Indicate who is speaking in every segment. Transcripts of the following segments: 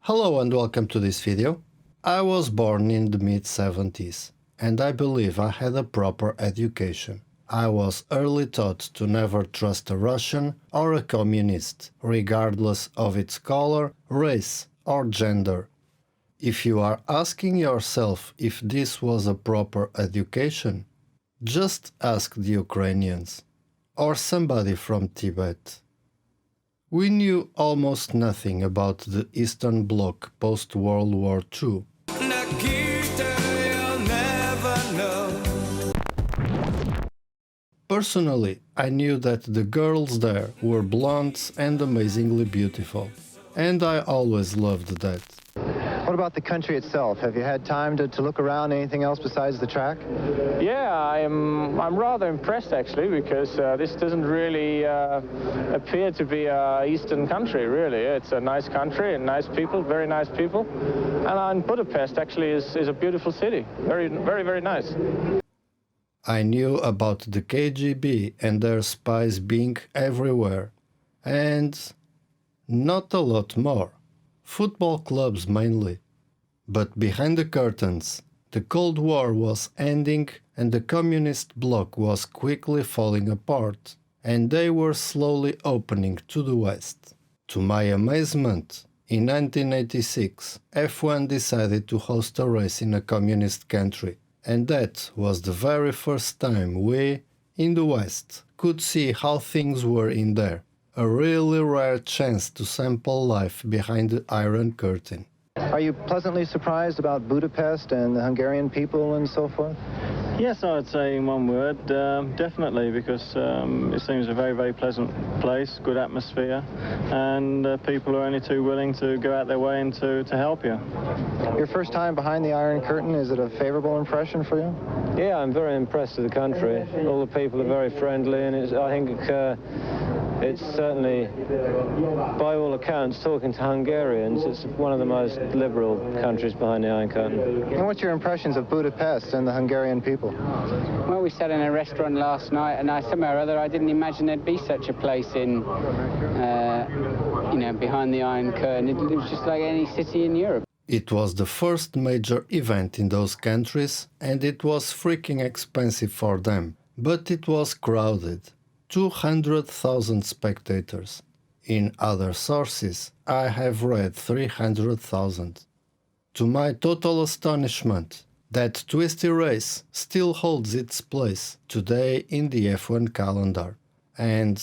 Speaker 1: Hello and welcome to this video. I was born in the mid-70s and I believe I had a proper education. I was early taught to never trust a Russian or a communist, regardless of its color, race or gender. If you are asking yourself if this was a proper education, just ask the Ukrainians or somebody from Tibet. We knew almost nothing about the Eastern Bloc post-World War II. Personally, I knew that the girls there were blonde and amazingly beautiful, and I always loved that.
Speaker 2: What about the country itself? Have you had time to look around, anything else besides the track?
Speaker 3: Yeah, I'm rather impressed actually, because this doesn't really appear to be an Eastern country, really. It's a nice country and nice people, very nice people. And Budapest actually is a beautiful city, very, very, very nice.
Speaker 1: I knew about the KGB and their spies being everywhere, and not a lot more. Football clubs mainly. But behind the curtains, the Cold War was ending and the communist bloc was quickly falling apart, and they were slowly opening to the West. To my amazement, in 1986, F1 decided to host a race in a communist country, and that was the very first time we, in the West, could see how things were in there. A really rare chance to sample life behind the Iron Curtain.
Speaker 2: Are you pleasantly surprised about Budapest and the Hungarian people and so forth?
Speaker 3: Yes, I would say in one word, definitely, because it seems a very, very pleasant place, good atmosphere, and people are only too willing to go out their way and to help you.
Speaker 2: Your first time behind the Iron Curtain, is it a favorable impression for you?
Speaker 4: Yeah, I'm very impressed with the country. All the people are very friendly, and I think it's certainly, by all accounts, talking to Hungarians, it's one of the most liberal countries behind the Iron Curtain.
Speaker 2: And what's your impressions of Budapest and the Hungarian people?
Speaker 5: Well, we sat in a restaurant last night, and somehow or other I didn't imagine there'd be such a place in, behind the Iron Curtain. It was just like any city in Europe.
Speaker 1: It was the first major event in those countries, and it was freaking expensive for them, but it was crowded. 200,000 spectators. In other sources, I have read 300,000. To my total astonishment, that twisty race still holds its place today in the F1 calendar. And,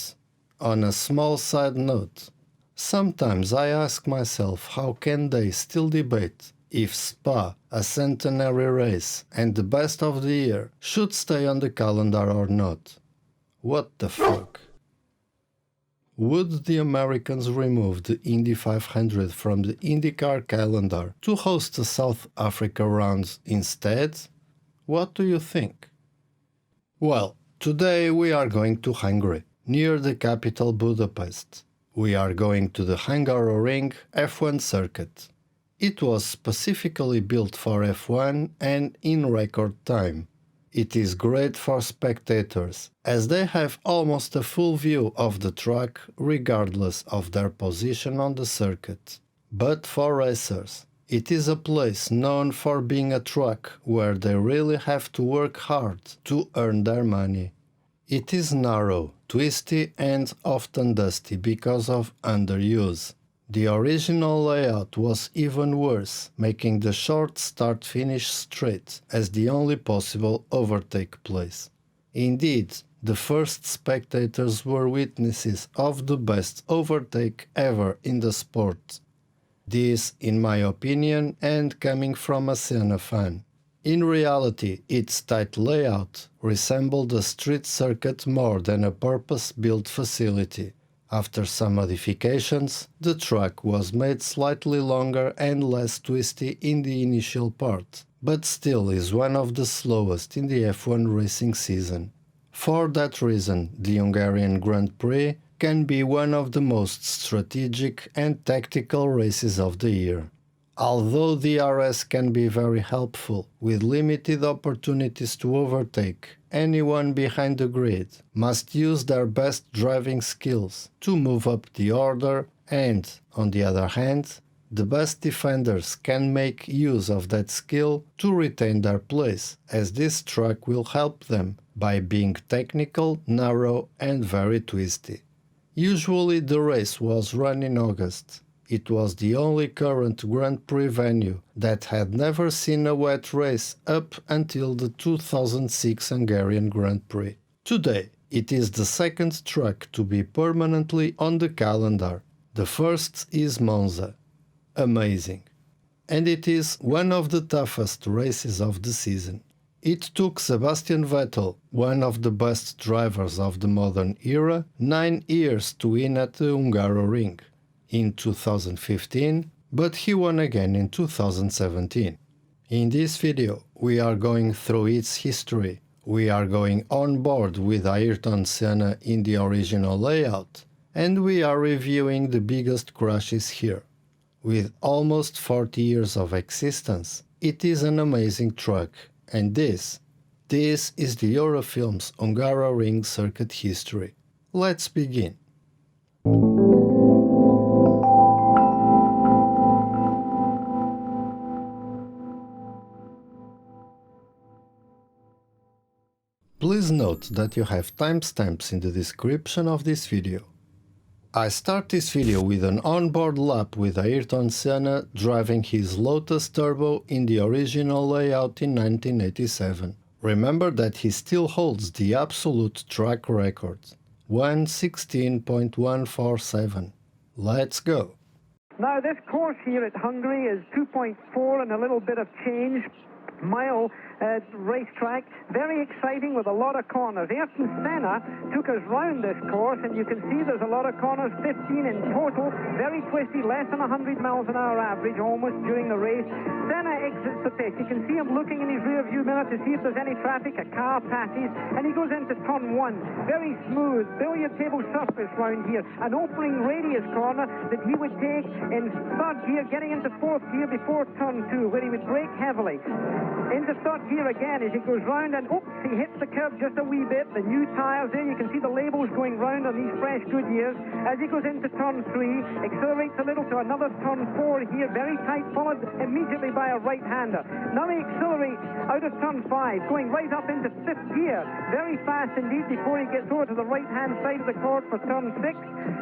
Speaker 1: on a small side note, sometimes I ask myself how can they still debate if Spa, a centenary race and the best of the year, should stay on the calendar or not. What the fuck? Would the Americans remove the Indy 500 from the IndyCar calendar to host the South Africa rounds instead? What do you think? Well, today we are going to Hungary, near the capital Budapest. We are going to the Hungaroring F1 circuit. It was specifically built for F1 and in record time. It is great for spectators, as they have almost a full view of the track regardless of their position on the circuit. But for racers, it is a place known for being a track where they really have to work hard to earn their money. It is narrow, twisty and often dusty because of underuse. The original layout was even worse, making the short start-finish straight as the only possible overtake place. Indeed, the first spectators were witnesses of the best overtake ever in the sport. This, in my opinion, and coming from a Senna fan. In reality, its tight layout resembled a street circuit more than a purpose-built facility. After some modifications, the track was made slightly longer and less twisty in the initial part, but still is one of the slowest in the F1 racing season. For that reason, the Hungarian Grand Prix can be one of the most strategic and tactical races of the year. Although the RS can be very helpful, with limited opportunities to overtake, anyone behind the grid must use their best driving skills to move up the order and, on the other hand, The best defenders can make use of that skill to retain their place, as this track will help them by being technical, narrow and very twisty. Usually the race was run in August. It was the only current Grand Prix venue that had never seen a wet race up until the 2006 Hungarian Grand Prix. Today, it is the second track to be permanently on the calendar. The first is Monza. Amazing. And it is one of the toughest races of the season. It took Sebastian Vettel, one of the best drivers of the modern era, 9 years to win at the Hungaroring in 2015, but he won again in 2017. In this video, we are going through its history. We are going on board with Ayrton Senna in the original layout, and we are reviewing the biggest crashes here. With almost 40 years of existence, it is an amazing truck, and this is the Ourafilmes Hungaroring circuit history. Let's begin. Please note that you have timestamps in the description of this video. I start this video with an onboard lap with Ayrton Senna driving his Lotus Turbo in the original layout in 1987. Remember that he still holds the absolute track record, 1:16.147. Let's go!
Speaker 6: Now this course here at Hungary is 2.4 and a little bit of change mile racetrack, very exciting with a lot of corners. Ayrton Senna took us round this course, and you can see there's a lot of corners, 15 in total, very twisty, less than 100 miles an hour average almost during the race. Senna exits the pit. You can see him looking in his rear view mirror to see if there's any traffic. A car passes, and he goes into turn 1. Very smooth, billiard table surface round here. An opening radius corner that he would take in third gear, getting into fourth gear before turn 2, where he would brake heavily. Into third gear again as he goes round, and oops, he hits the curb just a wee bit. The new tyres there, you can see the labels going round on these fresh Goodyears. As he goes into turn 3, accelerates a little to another turn 4 here, very tight, followed immediately by a right-hander. Now he accelerates out of turn 5, going right up into 5th gear, very fast indeed before he gets over to the right-hand side of the course for turn 6,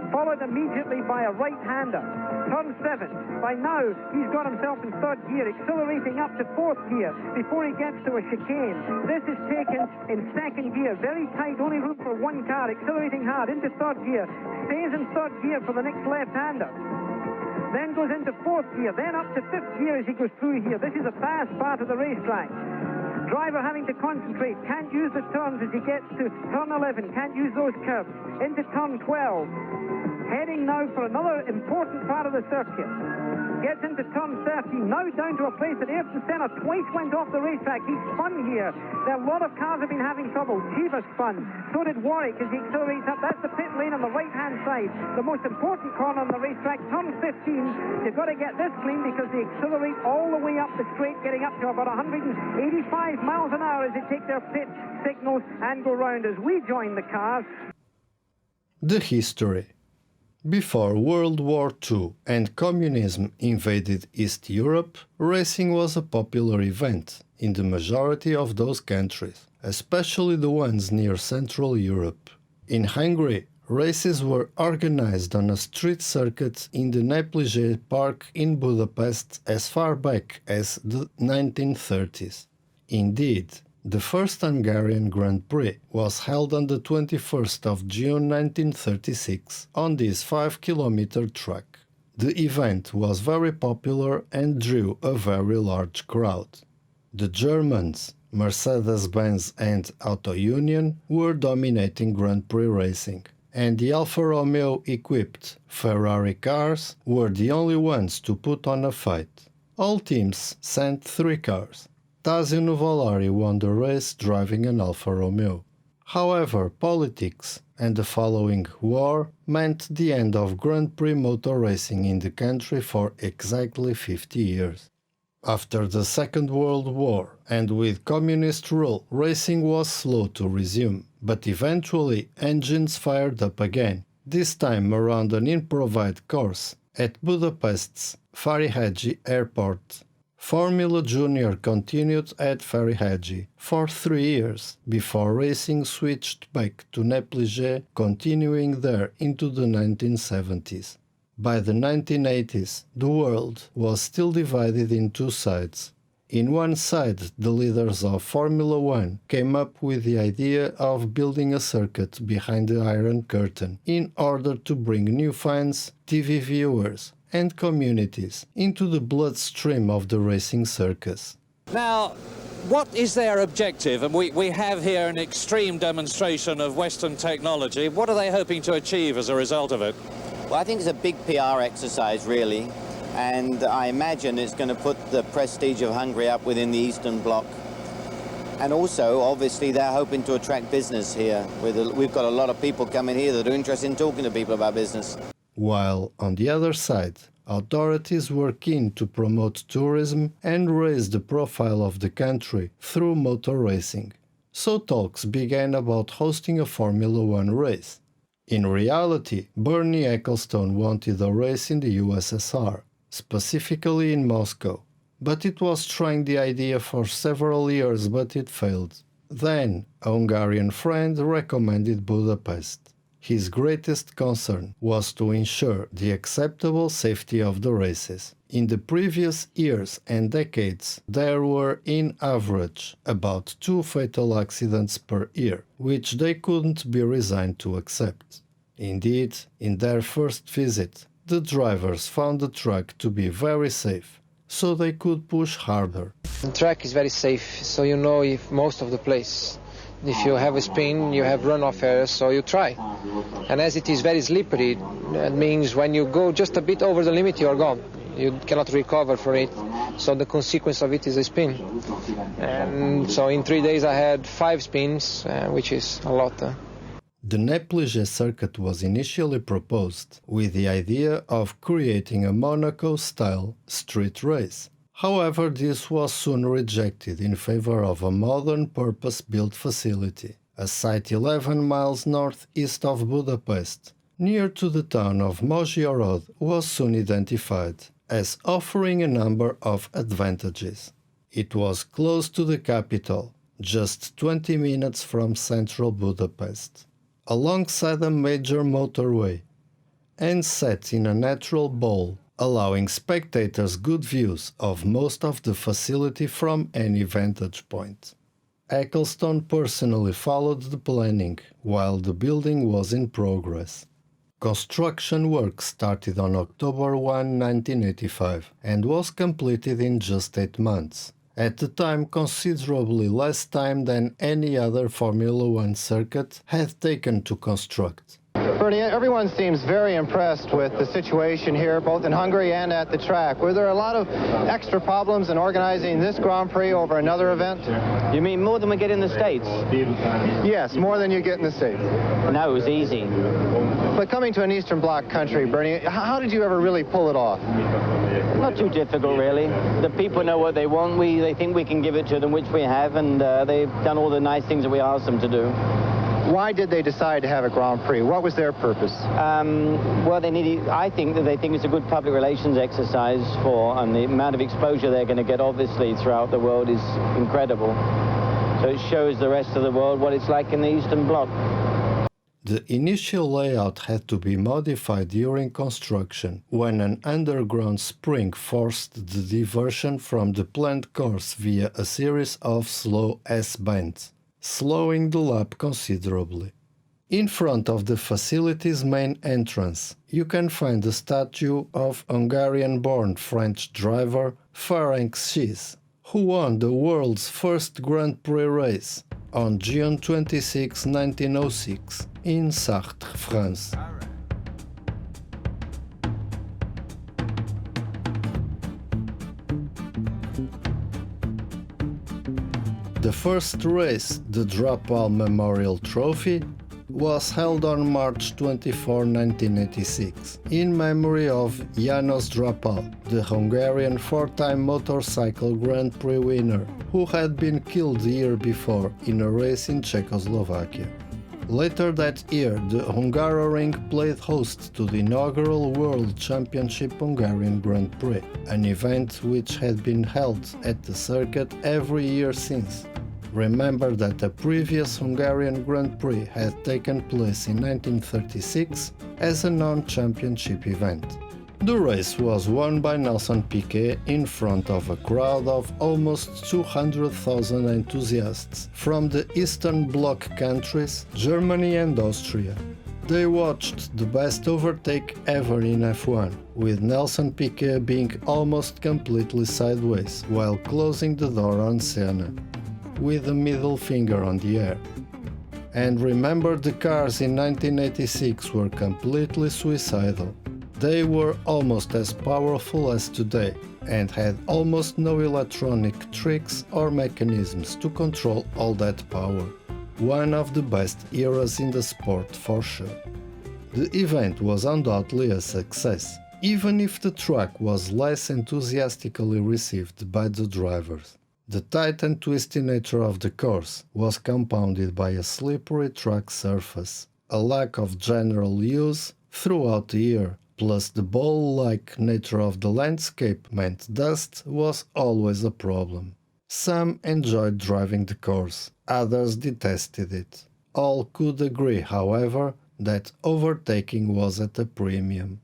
Speaker 6: followed immediately by a right-hander. Turn 7, by now he's got himself in 3rd gear, accelerating up to 4th gear before he gets to a chicane. This is taken in 2nd gear, very tight, only room for one car, accelerating hard into 3rd gear, stays in 3rd gear for the next left-hander. Then goes into 4th gear, then up to 5th gear as he goes through here. This is a fast part of the racetrack. Driver having to concentrate, can't use the turns as he gets to turn 11, can't use those curbs. Into turn 12, heading now for another important part of the circuit. Gets into turn 13, now down to a place that Ayrton Senna twice went off the racetrack. He spun here. There are a lot of cars have been having trouble. Jiva spun. So did Warwick as he accelerates up. That's the pit lane on the right-hand side. The most important corner on the racetrack, turn 15. You've got to get this clean because they accelerate all the way up the straight, getting up to about 185 miles an hour as they take their pit signals and go round as we join the cars.
Speaker 1: The history. Before World War II and communism invaded East Europe, racing was a popular event in the majority of those countries, especially the ones near Central Europe. In Hungary, races were organized on a street circuit in the Népliget park in Budapest as far back as the 1930s. Indeed, the first Hungarian Grand Prix was held on the 21st of June 1936 on this 5-kilometer track. The event was very popular and drew a very large crowd. The Germans, Mercedes-Benz and Auto Union, were dominating Grand Prix racing, and the Alfa Romeo-equipped Ferrari cars were the only ones to put on a fight. All teams sent 3 cars. Tazio Nuvolari won the race driving an Alfa Romeo. However, politics and the following war meant the end of Grand Prix motor racing in the country for exactly 50 years. After the Second World War and with communist rule, racing was slow to resume, but eventually engines fired up again, this time around an improvised course At Budapest's Ferihegy Airport, Formula Junior continued at Ferihegy for 3 years before racing switched back to Népliget, continuing there into the 1970s. By the 1980s, the world was still divided in two sides. In one side, the leaders of Formula One came up with the idea of building a circuit behind the Iron Curtain in order to bring new fans, TV viewers, and communities into the bloodstream of the racing circus.
Speaker 7: Now, what is their objective? And we have here an extreme demonstration of Western technology. What are they hoping to achieve as a result of it?
Speaker 8: Well, I think it's a big PR exercise, really. And I imagine it's going to put the prestige of Hungary up within the Eastern Bloc. And also, obviously, they're hoping to attract business here. We've got a lot of people coming here that are interested in talking to people about business.
Speaker 1: While, on the other side, authorities were keen to promote tourism and raise the profile of the country through motor racing. So talks began about hosting a Formula One race. In reality, Bernie Ecclestone wanted a race in the USSR, specifically in Moscow, but it was trying the idea for several years, but it failed. Then, a Hungarian friend recommended Budapest. His greatest concern was to ensure the acceptable safety of the races. In the previous years and decades, there were, in average, about 2 fatal accidents per year, which they couldn't be resigned to accept. Indeed, in their first visit, the drivers found the track to be very safe, so they could push harder.
Speaker 9: The track is very safe, so you know if most of the place. If you have a spin, you have runoff areas, so you try. And as it is very slippery, that means when you go just a bit over the limit, you are gone. You cannot recover from it, so the consequence of it is a spin. And so in 3 days I had 5 spins, which is a lot.
Speaker 1: The Népliget circuit was initially proposed with the idea of creating a Monaco-style street race. However, this was soon rejected in favor of a modern purpose-built facility. A site 11 miles northeast of Budapest, near to the town of Mozsiorod, was soon identified as offering a number of advantages. It was close to the capital, just 20 minutes from central Budapest, alongside a major motorway, and set in a natural bowl, allowing spectators good views of most of the facility from any vantage point. Ecclestone personally followed the planning while the building was in progress. Construction work started on October 1, 1985 and was completed in just 8 months, at the time considerably less time than any other Formula One circuit had taken to construct.
Speaker 2: Bernie, everyone seems very impressed with the situation here, both in Hungary and at the track. Were there a lot of extra problems in organizing this Grand Prix over another event?
Speaker 8: You mean more than we get in the States?
Speaker 2: Yes, more than you get in the States.
Speaker 8: No, it was easy.
Speaker 2: But coming to an Eastern Bloc country, Bernie, how did you ever really pull it off?
Speaker 8: Not too difficult, really. The people know what they want. They think we can give it to them, which we have, and they've done all the nice things that we asked them to do.
Speaker 2: Why did they decide to have a Grand Prix? What was their purpose?
Speaker 8: Well, I think that they think it's a good public relations exercise and the amount of exposure they're going to get, obviously, throughout the world is incredible. So it shows the rest of the world what it's like in the Eastern Bloc.
Speaker 1: The initial layout had to be modified during construction when an underground spring forced the diversion from the planned course via a series of slow S-bends, slowing the lap considerably. In front of the facility's main entrance, you can find the statue of Hungarian-born French driver Ferenc Schiss, who won the world's first Grand Prix race on June 26, 1906, in Sarthe, France. The first race, the Drapal Memorial Trophy, was held on March 24, 1986, in memory of János Drapal, the Hungarian 4-time motorcycle Grand Prix winner, who had been killed the year before in a race in Czechoslovakia. Later that year, the Hungaroring played host to the inaugural World Championship Hungarian Grand Prix, an event which had been held at the circuit every year since. Remember that a previous Hungarian Grand Prix had taken place in 1936 as a non-championship event. The race was won by Népliget in front of a crowd of almost 200,000 enthusiasts from the Eastern Bloc countries, Germany and Austria. They watched the best overtake ever in F1, with Népliget being almost completely sideways while closing the door on Senna, with a middle finger on the air. And remember, the cars in 1986 were completely suicidal. They were almost as powerful as today and had almost no electronic tricks or mechanisms to control all that power. One of the best eras in the sport for sure. The event was undoubtedly a success, even if the track was less enthusiastically received by the drivers. The tight and twisty nature of the course was compounded by a slippery track surface, a lack of general use throughout the year, plus the bowl-like nature of the landscape meant dust was always a problem. Some enjoyed driving the course, others detested it. All could agree, however, that overtaking was at a premium.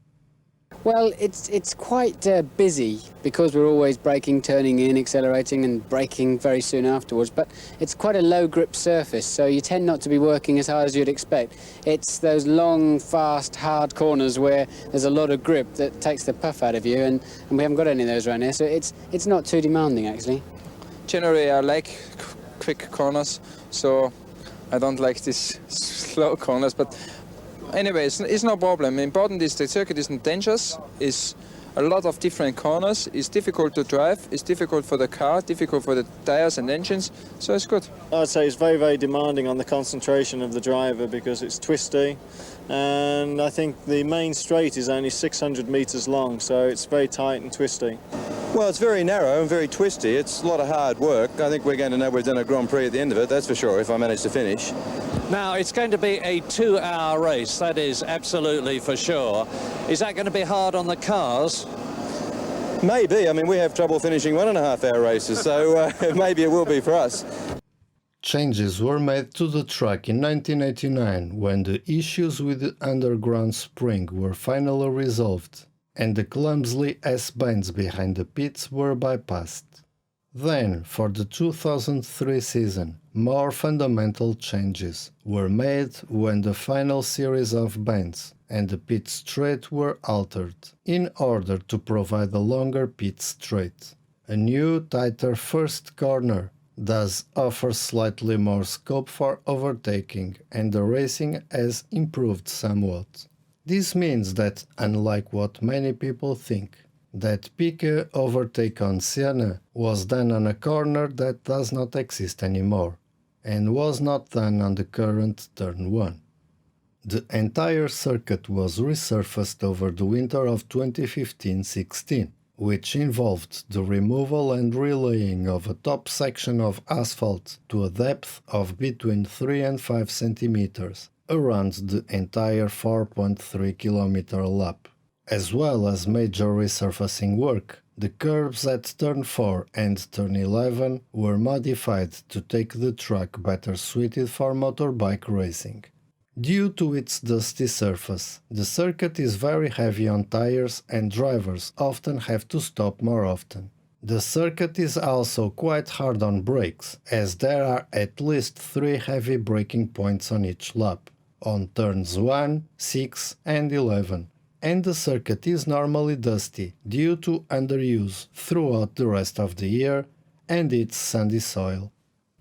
Speaker 5: Well, it's quite busy because we're always braking, turning in, accelerating and braking very soon afterwards, but it's quite a low grip surface, so you tend not to be working as hard as you'd expect. It's those long, fast, hard corners where there's a lot of grip that takes the puff out of you, and we haven't got any of those around here, so it's not too demanding actually.
Speaker 10: Generally I like quick corners, so I don't like these slow corners, but anyway, it's no problem. Important is the circuit isn't dangerous, it's a lot of different corners, it's difficult to drive, it's difficult for the car, difficult for the tires and engines, so it's good.
Speaker 11: I'd say it's very, very demanding on the concentration of the driver because it's twisty, and I think the main straight is only 600 metres long, so it's very tight and twisty.
Speaker 12: Well, it's very narrow and very twisty. It's a lot of hard work. I think we're going to know we've done a Grand Prix at the end of it, that's for sure, if I manage to finish.
Speaker 7: Now, it's going to be a 2-hour race, that is absolutely for sure. Is that going to be hard on the cars?
Speaker 12: Maybe. I mean, we have trouble finishing 1.5-hour races, so maybe it will be for us.
Speaker 1: Changes were made to the track in 1989 when the issues with the underground spring were finally resolved and the clumsily S-bands behind the pits were bypassed. Then, for the 2003 season, more fundamental changes were made when the final series of bands and the pit straight were altered in order to provide a longer pit straight. A new, tighter first corner does offer slightly more scope for overtaking, and the racing has improved somewhat. This means that, unlike what many people think, that Piquet overtake on Senna was done on a corner that does not exist anymore, and was not done on the current turn 1. The entire circuit was resurfaced over the winter of 2015-16, which involved the removal and relaying of a top section of asphalt to a depth of between 3 and 5 centimeters around the entire 4.3 kilometer lap. As well as major resurfacing work, the curbs at turn 4 and turn 11 were modified to take the track better suited for motorbike racing. Due to its dusty surface, the circuit is very heavy on tires and drivers often have to stop more often. The circuit is also quite hard on brakes, as there are at least 3 heavy braking points on each lap, on turns 1, 6 and 11. And the circuit is normally dusty due to underuse throughout the rest of the year and its sandy soil.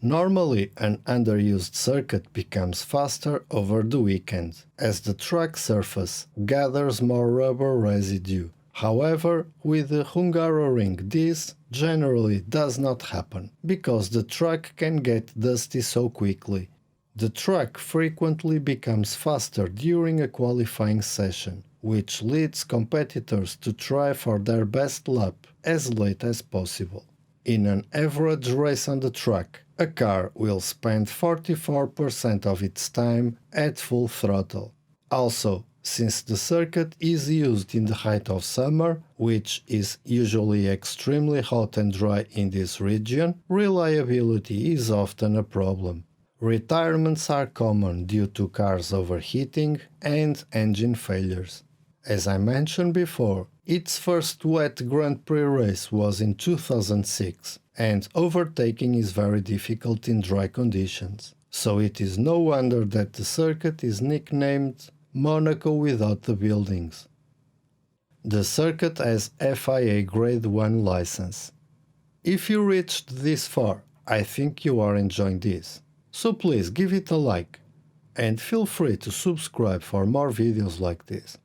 Speaker 1: Normally, an underused circuit becomes faster over the weekend, as the track surface gathers more rubber residue. However, with the Hungaroring this generally does not happen, because the track can get dusty so quickly. The track frequently becomes faster during a qualifying session, which leads competitors to try for their best lap as late as possible. In an average race on the track, a car will spend 44% of its time at full throttle. Also, since the circuit is used in the height of summer, which is usually extremely hot and dry in this region, reliability is often a problem. Retirements are common due to cars overheating and engine failures. As I mentioned before, its first wet Grand Prix race was in 2006, and overtaking is very difficult in dry conditions. So it is no wonder that the circuit is nicknamed Monaco without the buildings. The circuit has FIA Grade 1 license. If you reached this far, I think you are enjoying this. So please give it a like and feel free to subscribe for more videos like this.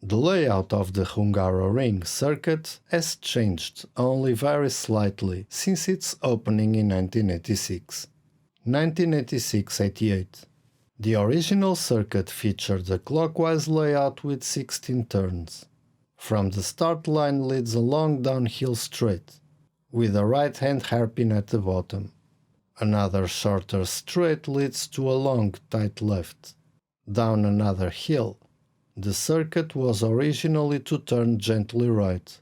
Speaker 1: The layout of the Hungaroring circuit has changed only very slightly since its opening in 1986. 1986-88. The original circuit featured a clockwise layout with 16 turns. From the start line leads a long downhill straight, with a right-hand hairpin at the bottom. Another shorter straight leads to a long tight left. Down another hill. The circuit was originally to turn gently right,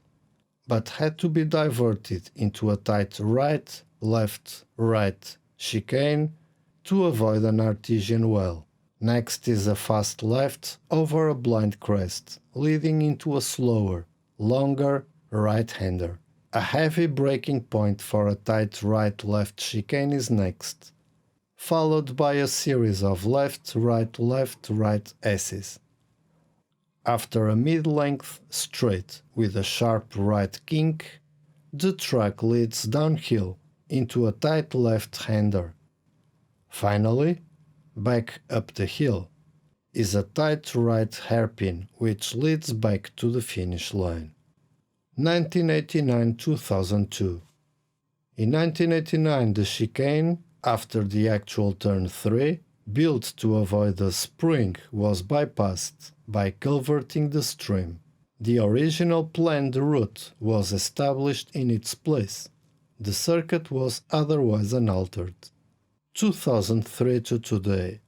Speaker 1: but had to be diverted into a tight right, left, right chicane to avoid an artesian well. Next is a fast left over a blind crest, leading into a slower, longer right-hander. A heavy braking point for a tight right-left chicane is next, followed by a series of left-right S's. After a mid-length straight with a sharp right kink, the track leads downhill into a tight left-hander. Finally, back up the hill is a tight right hairpin which leads back to the finish line. 1989-2002. In 1989 the chicane, after the actual turn 3, built to avoid the spring, was bypassed by culverting the stream. The original planned route was established in its place. The circuit was otherwise unaltered. 2003 to today.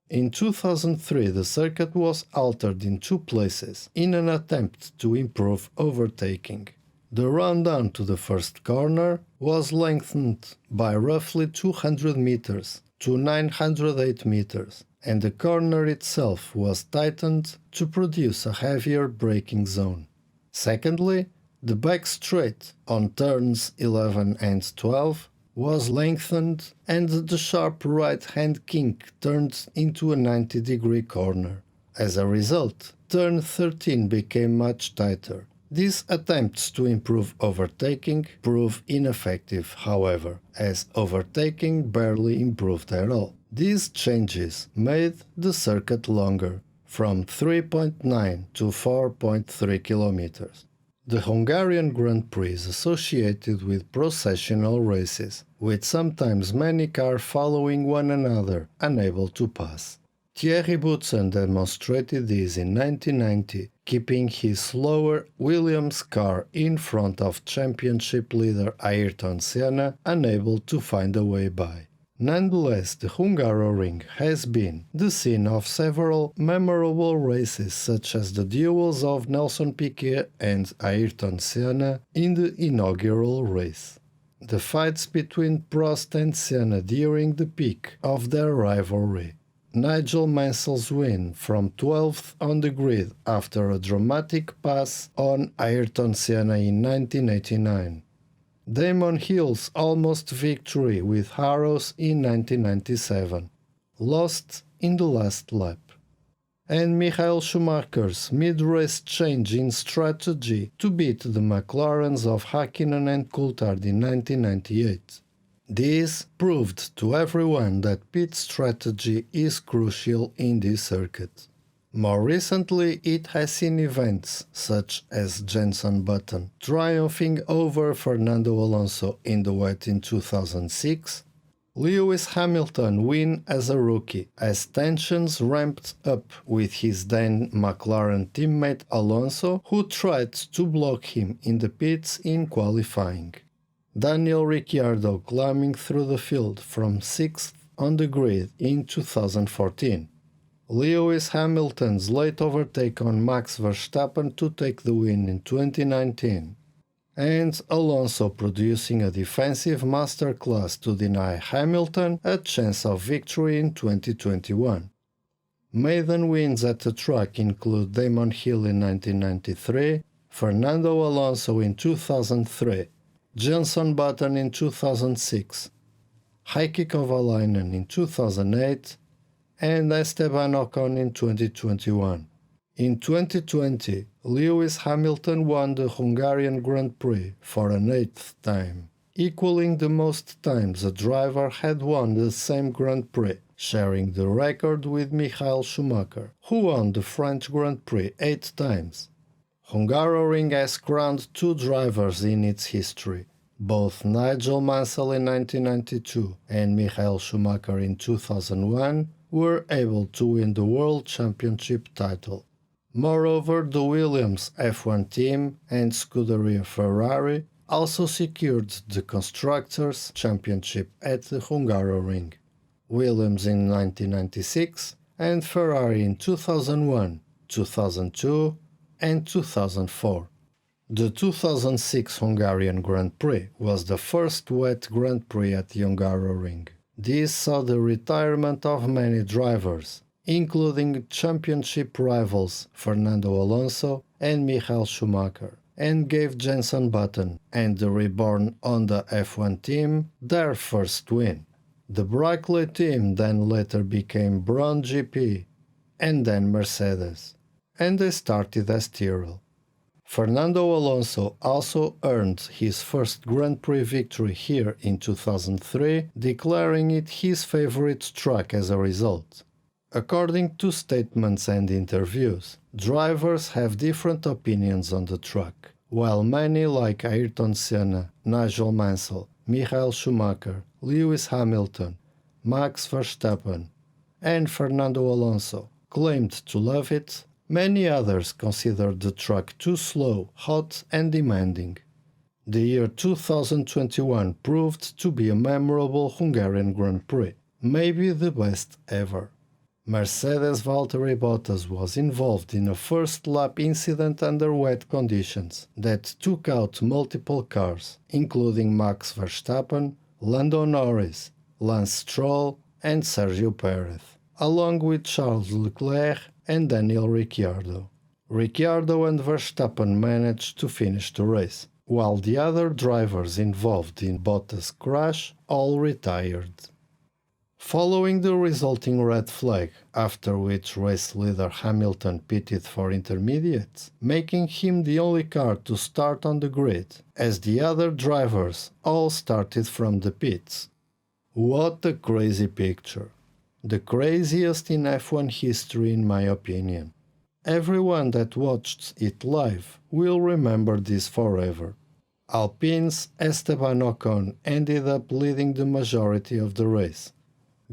Speaker 1: In 2003 the circuit was altered in 2 places in an attempt to improve overtaking. The rundown to the first corner was lengthened by roughly 200 meters to 908 meters, and the corner itself was tightened to produce a heavier braking zone. Secondly, the back straight on turns 11 and 12 was lengthened and the sharp right-hand kink turned into a 90-degree corner. As a result, turn 13 became much tighter. These attempts to improve overtaking proved ineffective, however, as overtaking barely improved at all. These changes made the circuit longer, from 3.9 to 4.3 kilometers. The Hungarian Grand Prix is associated with processional races, with sometimes many cars following one another, unable to pass. Thierry Boutsen demonstrated this in 1990, keeping his slower Williams car in front of championship leader Ayrton Senna, unable to find a way by. Nonetheless, the Hungaroring has been the scene of several memorable races, such as the duels of Népliget and Ayrton Senna in the inaugural race. The fights between Prost and Senna during the peak of their rivalry. Nigel Mansell's win from 12th on the grid after a dramatic pass on Ayrton Senna in 1989. Damon Hill's almost victory with Harrows in 1997, lost in the last lap. And Michael Schumacher's mid-race change in strategy to beat the McLarens of Häkkinen and Coulthard in 1998. This proved to everyone that pit strategy is crucial in this circuit. More recently, it has seen events such as Jenson Button triumphing over Fernando Alonso in the wet in 2006, Lewis Hamilton win as a rookie as tensions ramped up with his then McLaren teammate Alonso, who tried to block him in the pits in qualifying. Daniel Ricciardo climbing through the field from 6th on the grid in 2014. Lewis Hamilton's late overtake on Max Verstappen to take the win in 2019. And Alonso producing a defensive masterclass to deny Hamilton a chance of victory in 2021. Maiden wins at the track include Damon Hill in 1993, Fernando Alonso in 2003, Jenson Button in 2006, Heikki Kovalainen in 2008, and Esteban Ocon in 2021. In 2020, Lewis Hamilton won the Hungarian Grand Prix for an 8th time, equaling the most times a driver had won the same Grand Prix, sharing the record with Michael Schumacher, who won the French Grand Prix 8 times. Hungaroring has crowned 2 drivers in its history. Both Nigel Mansell in 1992 and Michael Schumacher in 2001 were able to win the World Championship title. Moreover, the Williams F1 team and Scuderia Ferrari also secured the Constructors' Championship at the Hungaroring. Williams in 1996 and Ferrari in 2001, 2002 and 2004. The 2006 Hungarian Grand Prix was the first wet Grand Prix at the Hungaroring. This saw the retirement of many drivers, including championship rivals Fernando Alonso and Michael Schumacher, and gave Jenson Button and the reborn Honda F1 team their first win. The Brickley team then later became Braun GP and then Mercedes, and they started as Tyrrell. Fernando Alonso also earned his first Grand Prix victory here in 2003, declaring it his favorite track as a result. According to statements and interviews, drivers have different opinions on the track, while many like Ayrton Senna, Nigel Mansell, Michael Schumacher, Lewis Hamilton, Max Verstappen, and Fernando Alonso claimed to love it, many others considered the track too slow, hot and demanding. The year 2021 proved to be a memorable Hungarian Grand Prix, maybe the best ever. Mercedes' Valtteri Bottas was involved in a first-lap incident under wet conditions that took out multiple cars, including Max Verstappen, Lando Norris, Lance Stroll and Sergio Perez, along with Charles Leclerc and Daniel Ricciardo. Ricciardo and Verstappen managed to finish the race, while the other drivers involved in Bottas' crash all retired. Following the resulting red flag, after which race leader Hamilton pitted for intermediates, making him the only car to start on the grid, as the other drivers all started from the pits. What a crazy picture! The craziest in F1 history in my opinion. Everyone that watched it live will remember this forever. Alpine's Esteban Ocon ended up leading the majority of the race,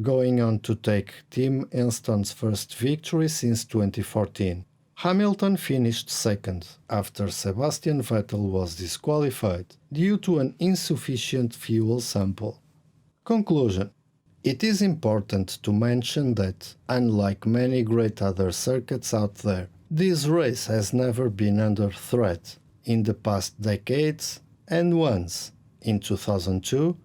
Speaker 1: going on to take Team Enston's first victory since 2014. Hamilton finished second after Sebastian Vettel was disqualified due to an insufficient fuel sample. Conclusion: it is important to mention that, unlike many great other circuits out there, this race has never been under threat in the past decades, and once, in 2002,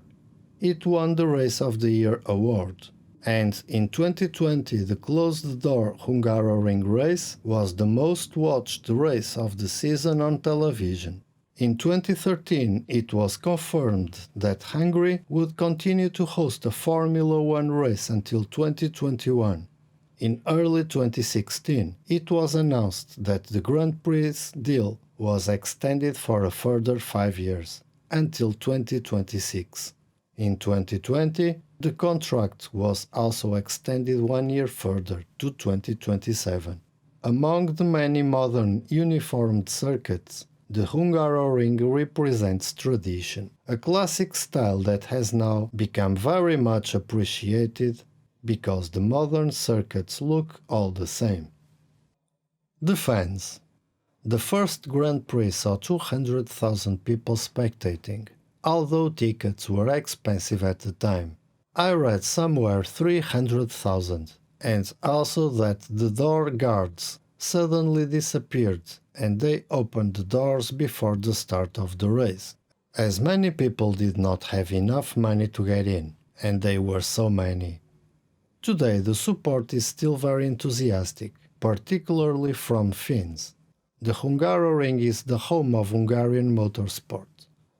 Speaker 1: it won the Race of the Year award. And in 2020, the closed-door Hungaroring race was the most watched race of the season on television. In 2013, it was confirmed that Hungary would continue to host a Formula One race until 2021. In early 2016, it was announced that the Grand Prix deal was extended for a further 5 years, until 2026. In 2020, the contract was also extended 1 year further to 2027. Among the many modern uniformed circuits, the Hungaroring represents tradition, a classic style that has now become very much appreciated because the modern circuits look all the same. The fans. The first Grand Prix saw 200,000 people spectating. although tickets were expensive at the time. I read somewhere 300,000, and also that the door guards suddenly disappeared and they opened the doors before the start of the race, as many people did not have enough money to get in, and they were so many. Today the support is still very enthusiastic, particularly from Finns. The Hungaroring is the home of Hungarian motorsport.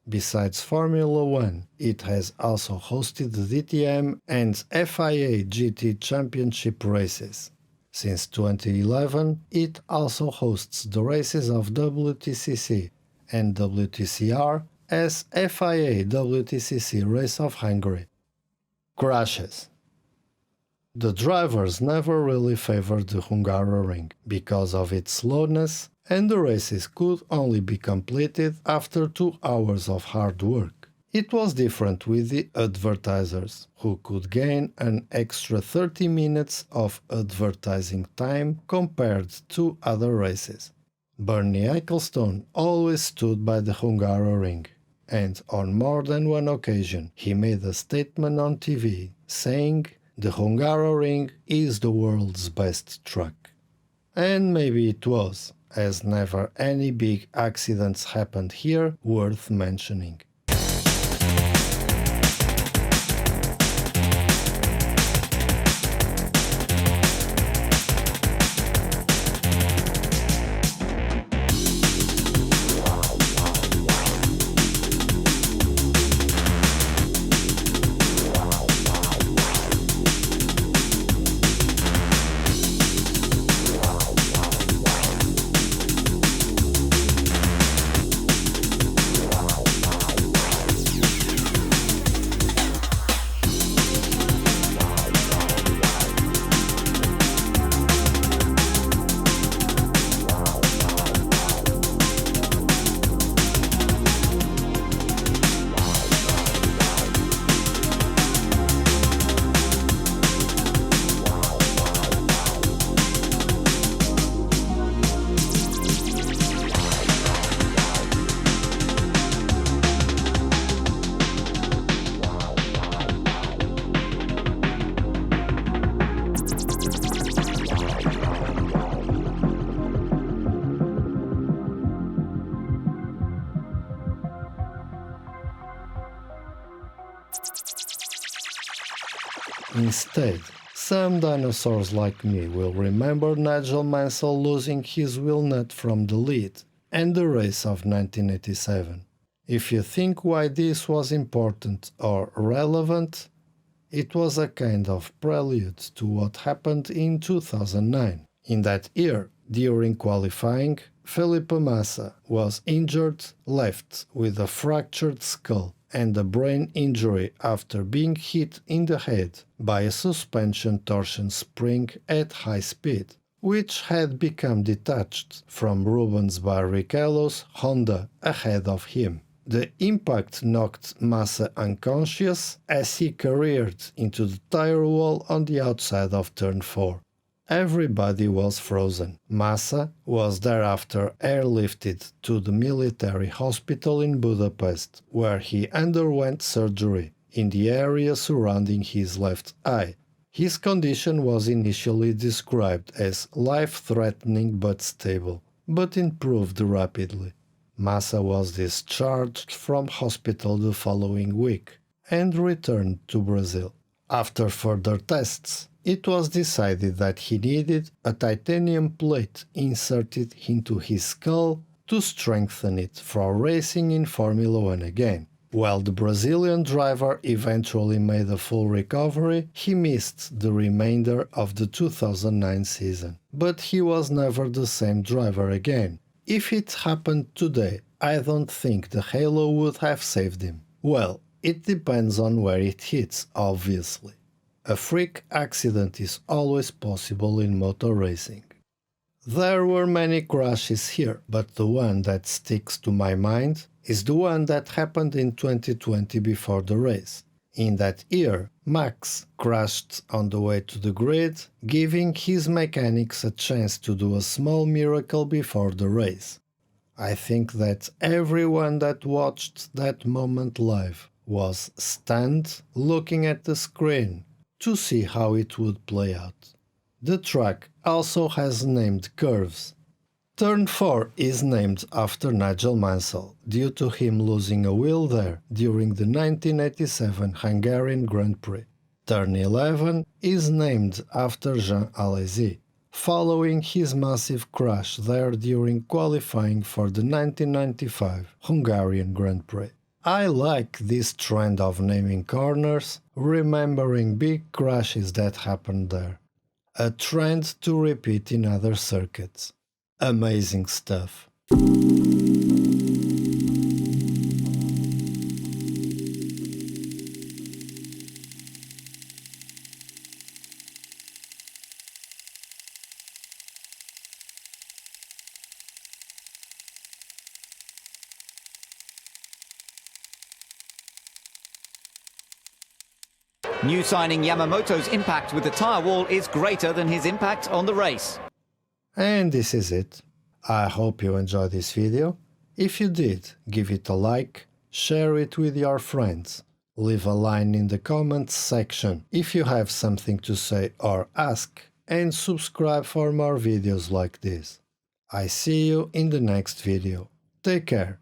Speaker 1: Besides Formula 1, it has also hosted the DTM and FIA GT Championship races. Since 2011, it also hosts the races of WTCC and WTCR as FIA WTCC Race of Hungary. Crashes. The drivers never really favored the Hungaroring because of its slowness, and the races could only be completed after 2 hours of hard work. It was different with the advertisers, who could gain an extra 30 minutes of advertising time compared to other races. Bernie Ecclestone always stood by the Hungaroring, and on more than one occasion he made a statement on TV saying, "The Hungaroring is the world's best truck." And maybe it was, as never any big accidents happened here worth mentioning. Instead, some dinosaurs like me will remember Nigel Mansell losing his wheel nut from the lead and the race of 1987. If you think why this was important or relevant, it was a kind of prelude to what happened in 2009. In that year, during qualifying, Felipe Massa was injured, left with a fractured skull and a brain injury after being hit in the head by a suspension torsion spring at high speed, which had become detached from Rubens Barrichello's Honda ahead of him. The impact knocked Massa unconscious as he careered into the tire wall on the outside of turn 4. Everybody was frozen. Massa was thereafter airlifted to the military hospital in Budapest, where he underwent surgery in the area surrounding his left eye. His condition was initially described as life-threatening but stable, but improved rapidly. Massa was discharged from hospital the following week and returned to Brazil. After further tests, it was decided that he needed a titanium plate inserted into his skull to strengthen it for racing in Formula 1 again. While the Brazilian driver eventually made a full recovery, he missed the remainder of the 2009 season. But he was never the same driver again. If it happened today, I don't think the halo would have saved him. Well, it depends on where it hits, obviously. A freak accident is always possible in motor racing. There were many crashes here, but the one that sticks to my mind is the one that happened in 2020 before the race. In that year, Max crashed on the way to the grid, giving his mechanics a chance to do a small miracle before the race. I think that everyone that watched that moment live was stunned looking at the screen to see how it would play out. The track also has named curves. Turn 4 is named after Nigel Mansell due to him losing a wheel there during the 1987 Hungarian Grand Prix. Turn 11 is named after Jean Alesi, following his massive crash there during qualifying for the 1995 Hungarian Grand Prix. I like this trend of naming corners, remembering big crashes that happened there. A trend to repeat in other circuits. Amazing stuff.
Speaker 13: New signing Yamamoto's impact with the tyre wall is greater than his impact on the race.
Speaker 1: And this is it. I hope you enjoyed this video. If you did, give it a like, share it with your friends, leave a line in the comments section if you have something to say or ask, and subscribe for more videos like this. I see you in the next video. Take care.